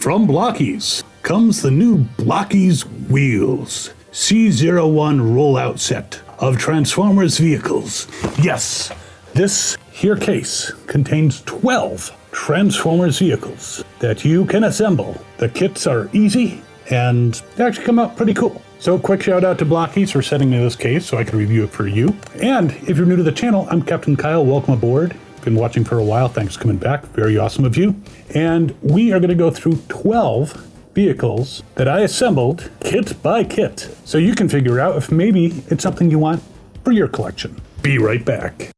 From Blockies comes the new Blokees Wheels C01 rollout set of Transformers vehicles. Yes, this here case contains 12 Transformers vehicles that you can assemble. The kits are easy and they actually come out pretty cool. So quick shout out to Blockies for sending me this case so I can review it for you. And if you're new to the channel, I'm Captain Kyle, welcome aboard. Been watching for a while, thanks for coming back, very awesome of you. And we are gonna go through 12 vehicles that I assembled kit by kit. So you can figure out if maybe it's something you want for your collection. Be right back.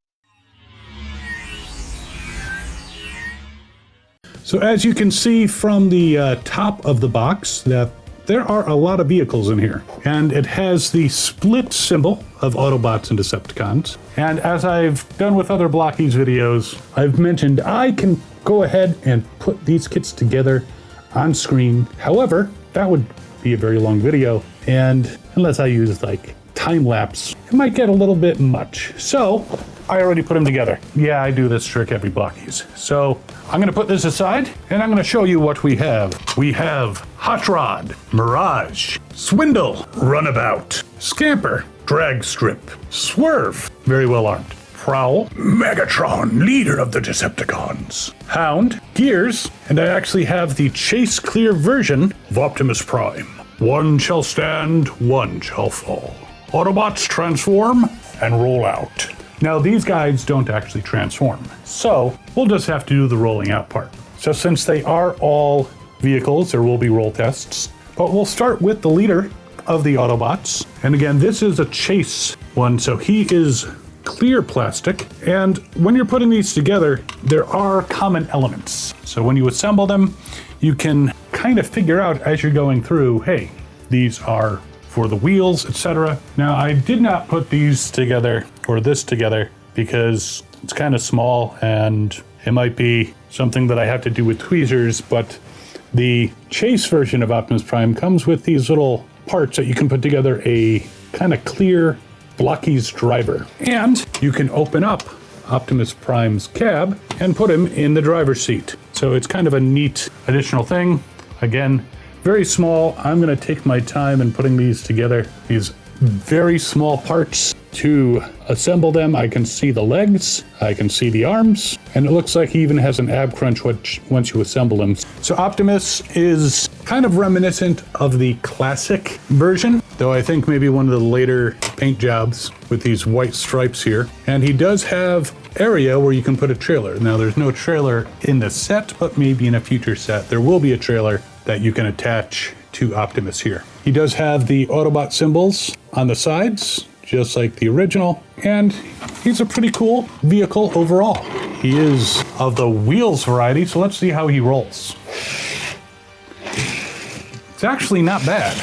So as you can see from the top of the box that there are a lot of vehicles in here, and it has the split symbol of Autobots and Decepticons. And as I've done with other Blockies videos, I've mentioned I can go ahead and put these kits together on screen. However, that would be a very long video, and unless I use like time lapse, it might get a little bit much. So I already put them together. Yeah, I do this trick every Blockies. So I'm gonna put this aside and I'm gonna show you what we have. We have Hot Rod, Mirage, Swindle, Runabout, Scamper, Dragstrip, Swerve, very well armed, Prowl, Megatron, leader of the Decepticons, Hound, Gears, and I actually have the chase clear version of Optimus Prime. One shall stand, one shall fall. Autobots transform and roll out. Now these guys don't actually transform, so we'll just have to do the rolling out part. So since they are all vehicles, there will be roll tests, but we'll start with the leader of the Autobots. And again, this is a chase one, so he is clear plastic. And when you're putting these together, there are common elements. So when you assemble them, you can kind of figure out as you're going through, hey, these are for the wheels, etc. Now, I did not put these together or this together because it's kind of small and it might be something that I have to do with tweezers, but the chase version of Optimus Prime comes with these little parts that you can put together a kind of clear Blockies driver. And you can open up Optimus Prime's cab and put him in the driver's seat. So it's kind of a neat additional thing. Again, very small. I'm gonna take my time in putting these together. These very small parts to assemble them. I can see the legs, I can see the arms, and it looks like he even has an ab crunch once you assemble him. So Optimus is kind of reminiscent of the classic version, though I think maybe one of the later paint jobs with these white stripes here. And he does have area where you can put a trailer. Now there's no trailer in the set, but maybe in a future set there will be a trailer that you can attach to Optimus here. He does have the Autobot symbols on the sides, just like the original, and he's a pretty cool vehicle overall. He is of the wheels variety, so let's see how he rolls. It's actually not bad.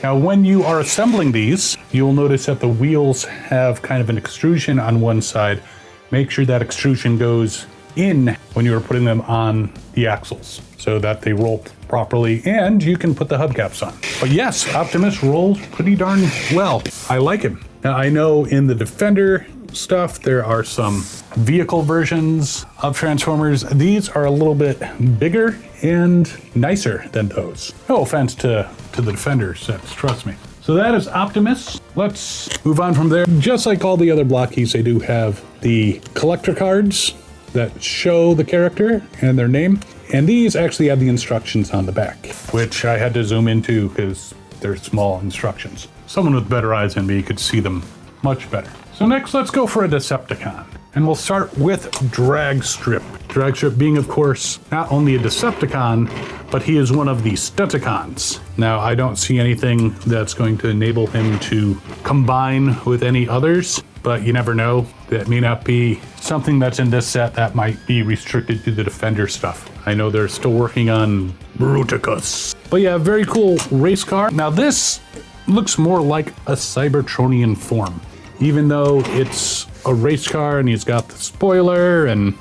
Now, when you are assembling these, you'll notice that the wheels have kind of an extrusion on one side. Make sure that extrusion goes in when you're putting them on the axles so that they roll properly, and you can put the hubcaps on. But yes, Optimus rolls pretty darn well. I like him. Now I know in the Defender stuff there are some vehicle versions of Transformers. These are a little bit bigger and nicer than those. No offense to the Defender sets, trust me. So that is Optimus. Let's move on from there. Just like all the other Blockies, they do have the collector cards that show the character and their name. And these actually have the instructions on the back, which I had to zoom into because they're small instructions. Someone with better eyes than me could see them much better. So next, let's go for a Decepticon. And we'll start with Dragstrip. Dragstrip being, of course, not only a Decepticon, but he is one of the Stunticons. Now, I don't see anything that's going to enable him to combine with any others, but you never know. That may not be something that's in this set that might be restricted to the Defender stuff. I know they're still working on Bruticus. But yeah, very cool race car. Now this looks more like a Cybertronian form, even though it's a race car and he's got the spoiler and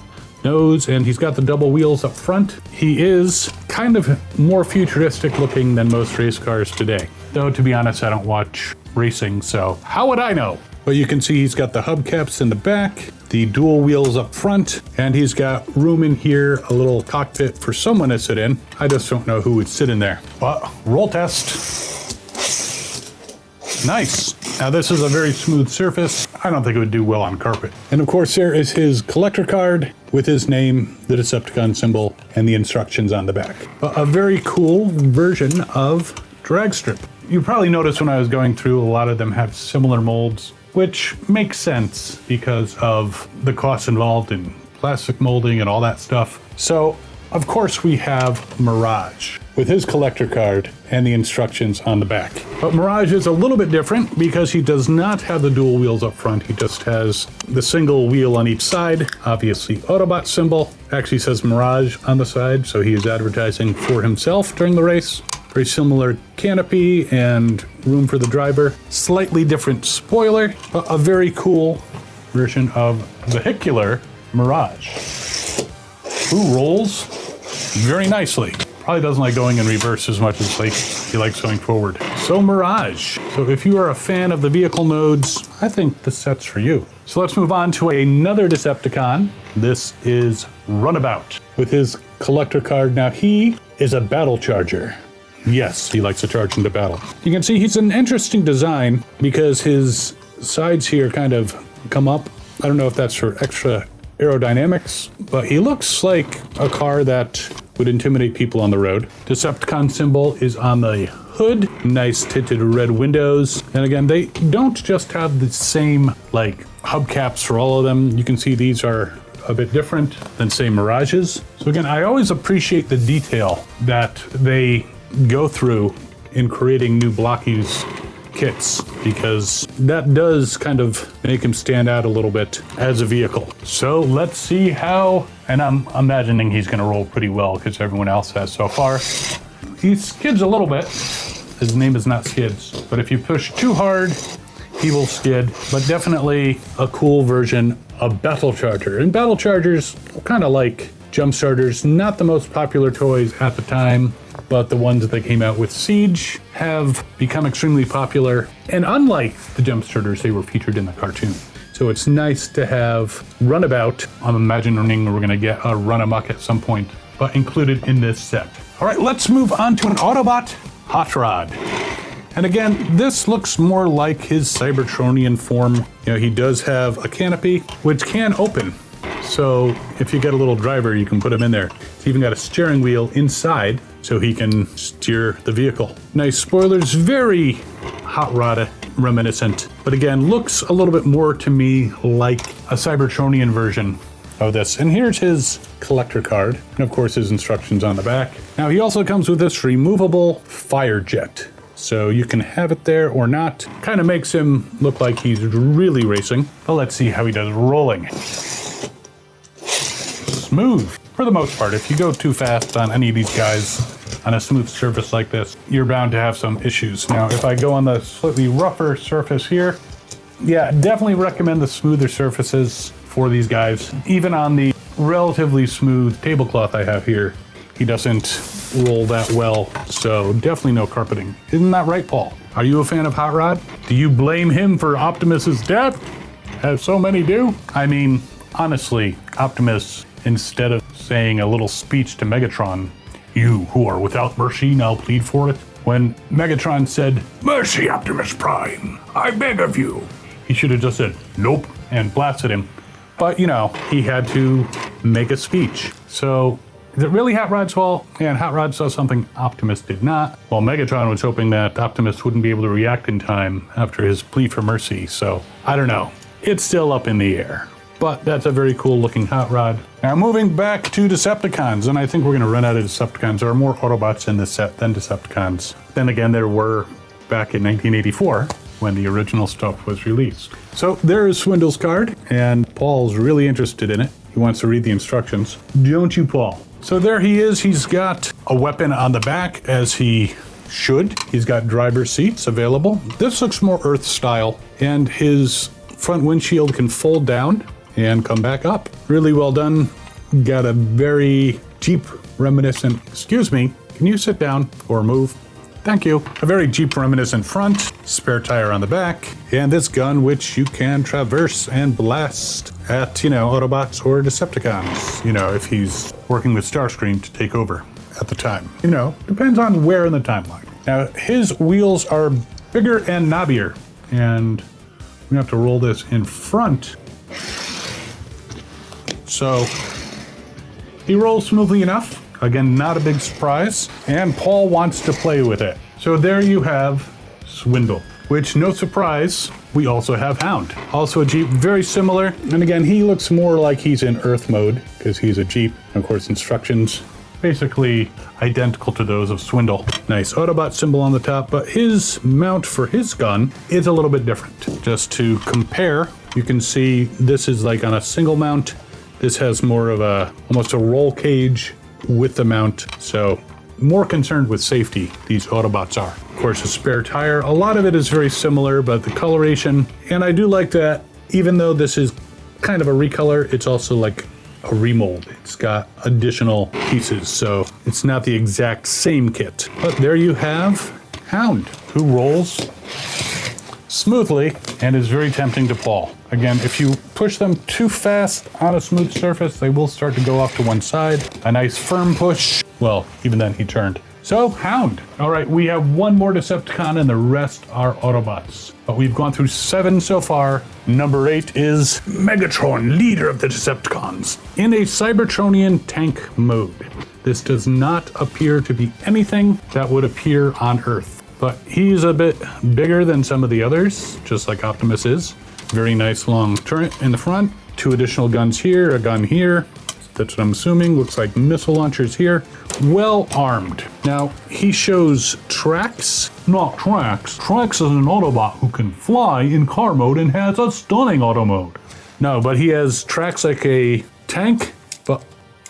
nose and he's got the double wheels up front. He is kind of more futuristic looking than most race cars today. Though to be honest, I don't watch racing, so how would I know? But you can see he's got the hubcaps in the back, the dual wheels up front, and he's got room in here, a little cockpit for someone to sit in. I just don't know who would sit in there. But roll test. Nice. Now this is a very smooth surface. I don't think it would do well on carpet. And of course there is his collector card with his name, the Decepticon symbol, and the instructions on the back. A very cool version of Dragstrip. You probably noticed when I was going through, a lot of them have similar molds, which makes sense because of the costs involved in plastic molding and all that stuff. So of course we have Mirage with his collector card and the instructions on the back. But Mirage is a little bit different because he does not have the dual wheels up front. He just has the single wheel on each side. Obviously, Autobot symbol. Actually says Mirage on the side, so he is advertising for himself during the race. Very similar canopy and room for the driver. Slightly different spoiler, but a very cool version of vehicular Mirage. Who rolls very nicely. Probably doesn't like going in reverse as much as he likes going forward. So Mirage. So if you are a fan of the vehicle modes, I think this set's for you. So let's move on to another Decepticon. This is Runabout with his collector card. Now he is a Battlecharger. Yes, he likes to charge into battle. You can see he's an interesting design because his sides here kind of come up. I don't know if that's for extra aerodynamics, but he looks like a car that would intimidate people on the road. Decepticon symbol is on the hood. Nice tinted red windows. And again, they don't just have the same like hubcaps for all of them. You can see these are a bit different than say Mirages. So again, I always appreciate the detail that they go through in creating new Blockies kits, because that does kind of make him stand out a little bit as a vehicle. So let's see how, and I'm imagining he's going to roll pretty well because everyone else has so far. He skids a little bit. His name is not Skids, but if you push too hard, he will skid. But definitely a cool version of Battlecharger. And Battlechargers kind of like jump starters, not the most popular toys at the time, but the ones that they came out with Siege have become extremely popular. And unlike the jump starters, they were featured in the cartoon. So it's nice to have Runabout. I'm imagining we're gonna get a Run-Amok at some point, but included in this set. All right, let's move on to an Autobot Hot Rod. And again, this looks more like his Cybertronian form. You know, he does have a canopy, which can open. So if you get a little driver, you can put him in there. It's even got a steering wheel inside so he can steer the vehicle. Nice spoilers, very Hot Rod reminiscent, but again, looks a little bit more to me like a Cybertronian version of this. And here's his collector card, and of course his instructions on the back. Now he also comes with this removable fire jet. So you can have it there or not. Kind of makes him look like he's really racing. But let's see how he does rolling. Smooth, for the most part. If you go too fast on any of these guys on a smooth surface like this, you're bound to have some issues. Now, if I go on the slightly rougher surface here, yeah, definitely recommend the smoother surfaces for these guys. Even on the relatively smooth tablecloth I have here, he doesn't roll that well, so definitely no carpeting. Isn't that right, Paul? Are you a fan of Hot Rod? Do you blame him for Optimus's death, as so many do? I mean, honestly, Optimus, instead of saying a little speech to Megatron, "You who are without mercy now plead for it," when Megatron said, "Mercy, Optimus Prime, I beg of you," he should have just said, "Nope," and blasted him. But, you know, he had to make a speech. So, is it really Hot Rod's fault? And Hot Rod saw something Optimus did not. Well, Megatron was hoping that Optimus wouldn't be able to react in time after his plea for mercy. So, I don't know. It's still up in the air. But that's a very cool looking Hot Rod. Now moving back to Decepticons, and I think we're gonna run out of Decepticons. There are more Autobots in this set than Decepticons. Then again, there were back in 1984 when the original stuff was released. So there is Swindle's card, and Paul's really interested in it. He wants to read the instructions. Don't you, Paul? So there he is. He's got a weapon on the back, as he should. He's got driver's seats available. This looks more Earth style, and his front windshield can fold down and come back up. Really well done. Got a very Jeep reminiscent, excuse me, can you sit down or move? Thank you. A very Jeep reminiscent front, spare tire on the back, and this gun which you can traverse and blast at, Autobots or Decepticons, if he's working with Starscream to take over at the time. Depends on where in the timeline. Now, his wheels are bigger and knobbier, and we have to roll this in front. So he rolls smoothly enough. Again, not a big surprise. And Paul wants to play with it. So there you have Swindle, which, no surprise, we also have Hound. Also a Jeep, very similar. And again, he looks more like he's in Earth mode because he's a Jeep. And of course, instructions basically identical to those of Swindle. Nice Autobot symbol on the top, but his mount for his gun is a little bit different. Just to compare, you can see this is like on a single mount. This has more of almost a roll cage with the mount. So more concerned with safety, these Autobots are. Of course, a spare tire. A lot of it is very similar, but the coloration, and I do like that even though this is kind of a recolor, it's also like a remold. It's got additional pieces, so it's not the exact same kit. But there you have Hound, who rolls smoothly and is very tempting to Paul. Again, if you push them too fast on a smooth surface, they will start to go off to one side. A nice firm push. Well, even then he turned. So, Hound. All right, we have one more Decepticon and the rest are Autobots. But we've gone through 7 so far. Number 8 is Megatron, leader of the Decepticons, in a Cybertronian tank mode. This does not appear to be anything that would appear on Earth. But he's a bit bigger than some of the others, just like Optimus is. Very nice long turret in the front. 2 additional guns here, a gun here. That's what I'm assuming. Looks like missile launchers here. Well armed. Now, he shows tracks. Not tracks. Tracks is an Autobot who can fly in car mode and has a stunning auto mode. No, but he has tracks like a tank, but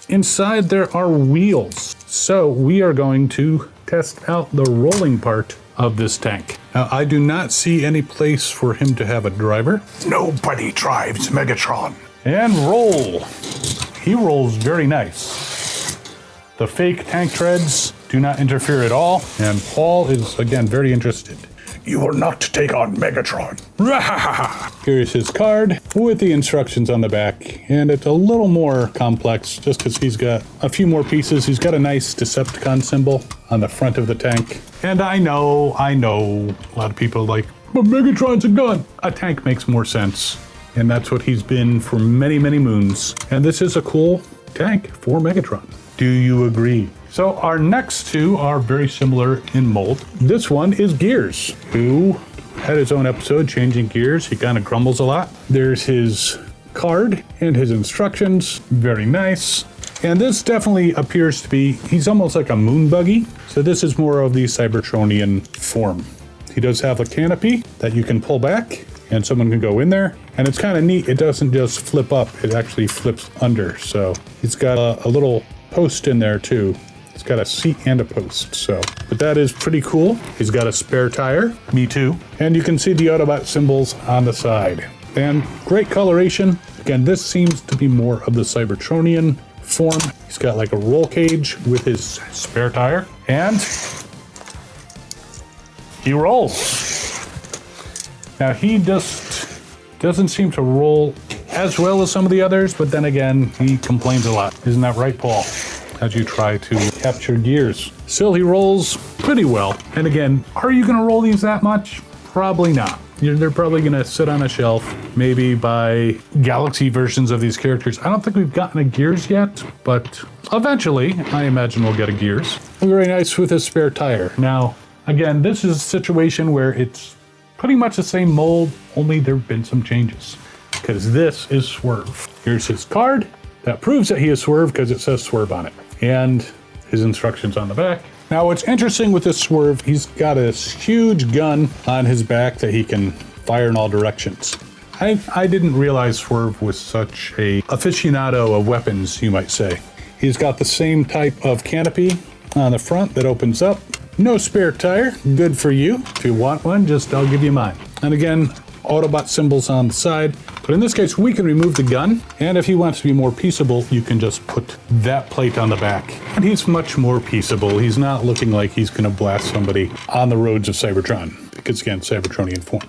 inside there are wheels. So we are going to test out the rolling part of this tank. Now, I do not see any place for him to have a driver. Nobody drives Megatron. And roll. He rolls very nice. The fake tank treads do not interfere at all, and Paul is, again, very interested. You will not take on Megatron. Here's his card with the instructions on the back, and it's a little more complex just because he's got a few more pieces. He's got a nice Decepticon symbol on the front of the tank. And I know, a lot of people are like, but Megatron's a gun. A tank makes more sense. And that's what he's been for many, many moons. And this is a cool tank for Megatron. Do you agree? So our next 2 are very similar in mold. This one is Gears, who had his own episode, Changing Gears. He kind of grumbles a lot. There's his card and his instructions. Very nice. And this definitely appears to be, he's almost like a moon buggy. So this is more of the Cybertronian form. He does have a canopy that you can pull back and someone can go in there. And it's kind of neat. It doesn't just flip up, it actually flips under. So he's got a little post in there too. It's got a seat and a post, but that is pretty cool. He's got a spare tire, me too. And you can see the Autobot symbols on the side. And great coloration. Again, this seems to be more of the Cybertronian form. He's got like a roll cage with his spare tire. And he rolls. Now he just doesn't seem to roll as well as some of the others, but then again, he complains a lot. Isn't that right, Paul? As you try to capture gears. Still, he rolls pretty well. And again, are you gonna roll these that much? Probably not. They're probably gonna sit on a shelf, maybe buy Galaxy versions of these characters. I don't think we've gotten a Gears yet, but eventually, I imagine we'll get a Gears. Very nice with a spare tire. Now, again, this is a situation where it's pretty much the same mold, only there've been some changes. Because this is Swerve. Here's his card. That proves that he is Swerve because it says Swerve on it. And his instructions on the back. Now what's interesting with this Swerve, he's got a huge gun on his back that he can fire in all directions. I didn't realize Swerve was such a aficionado of weapons, you might say. He's got the same type of canopy on the front that opens up. No spare tire, good for you. If you want one, I'll give you mine. And again, Autobot symbols on the side. But in this case, we can remove the gun. And if he wants to be more peaceable, you can just put that plate on the back. And he's much more peaceable. He's not looking like he's going to blast somebody on the roads of Cybertron. Because again, Cybertronian form.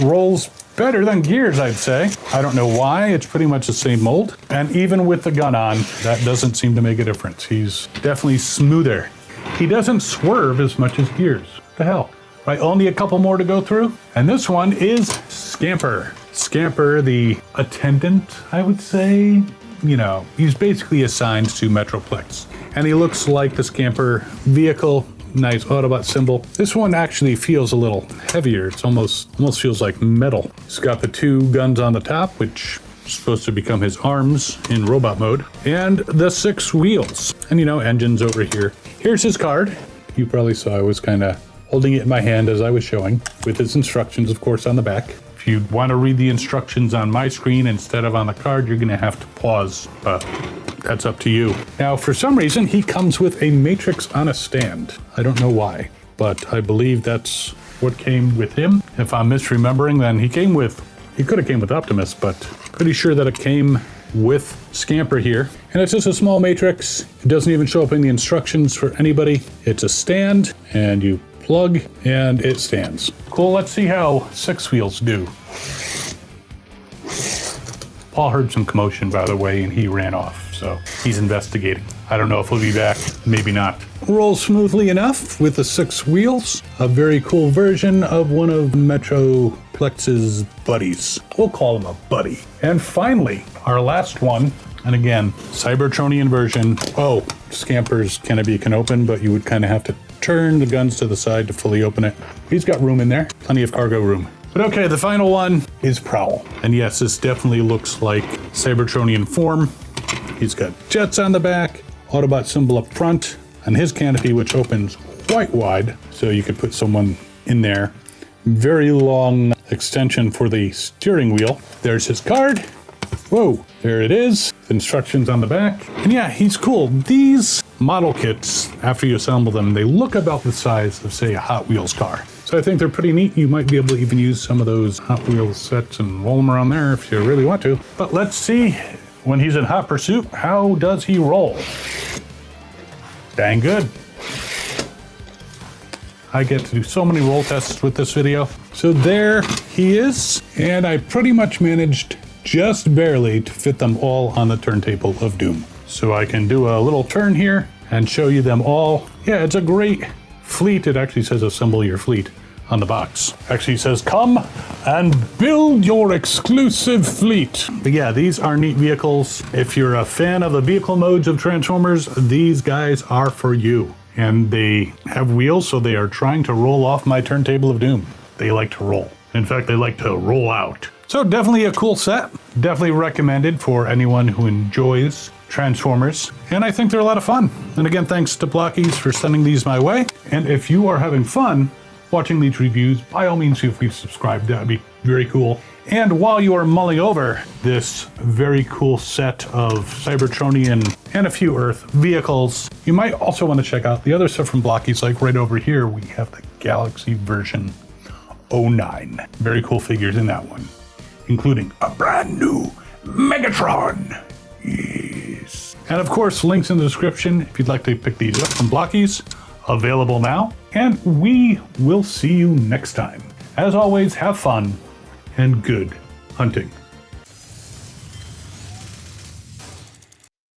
Rolls better than Gears, I'd say. I don't know why, it's pretty much the same mold. And even with the gun on, that doesn't seem to make a difference. He's definitely smoother. He doesn't swerve as much as Gears. What the hell? Right, only a couple more to go through. And this one is Scamper. Scamper, the attendant, I would say. You know, he's basically assigned to Metroplex. And he looks like the Scamper vehicle. Nice Autobot symbol. This one actually feels a little heavier. It's almost feels like metal. He's got the two guns on the top, which is supposed to become his arms in robot mode. And the 6 wheels. And you know, engines over here. Here's his card. You probably saw I was kind of holding it in my hand as I was showing, with his instructions, of course, on the back. If you want to read the instructions on my screen instead of on the card, you're going to have to pause. That's up to you. Now, for some reason, he comes with a matrix on a stand. I don't know why, but I believe that's what came with him. If I'm misremembering, then he could have came with Optimus, but pretty sure that it came with Scamper here. And it's just a small matrix. It doesn't even show up in the instructions for anybody. It's a stand, and you plug, and it stands. Cool, let's see how 6 wheels do. Paul heard some commotion, by the way, and he ran off, so he's investigating. I don't know if he'll be back, maybe not. Rolls smoothly enough with the 6 wheels. A very cool version of one of Metroplex's buddies. We'll call him a buddy. And finally, our last one, and again, Cybertronian version. Oh, Scamper's canopy can open, but you would kind of have to turn the guns to the side to fully open it. He's got room in there, plenty of cargo room. But okay, the final one is Prowl. And yes, this definitely looks like Cybertronian form. He's got jets on the back, Autobot symbol up front, and his canopy, which opens quite wide, so you could put someone in there. Very long extension for the steering wheel. There's his card. Whoa, there it is. Instructions on the back. And yeah, he's cool. These model kits, after you assemble them, they look about the size of, say, a Hot Wheels car. So I think they're pretty neat. You might be able to even use some of those Hot Wheels sets and roll them around there if you really want to. But let's see, when he's in hot pursuit, how does he roll? Dang good. I get to do so many roll tests with this video. So there he is. And I pretty much managed just barely to fit them all on the turntable of doom. So I can do a little turn here and show you them all. Yeah, it's a great fleet. It actually says assemble your fleet on the box. Actually says come and build your exclusive fleet. But yeah, these are neat vehicles. If you're a fan of the vehicle modes of Transformers, these guys are for you. And they have wheels, so they are trying to roll off my turntable of doom. They like to roll. In fact, they like to roll out. So definitely a cool set. Definitely recommended for anyone who enjoys Transformers. And I think they're a lot of fun. And again, thanks to Blockies for sending these my way. And if you are having fun watching these reviews, by all means, feel free to subscribe. That would be very cool. And while you are mulling over this very cool set of Cybertronian and a few Earth vehicles, you might also want to check out the other stuff from Blockies. Like right over here, we have the Galaxy version 09. Very cool figures in that one, including a brand new Megatron. Yes. And of course, links in the description if you'd like to pick these up from Blockies. Available now. And we will see you next time. As always, have fun and good hunting.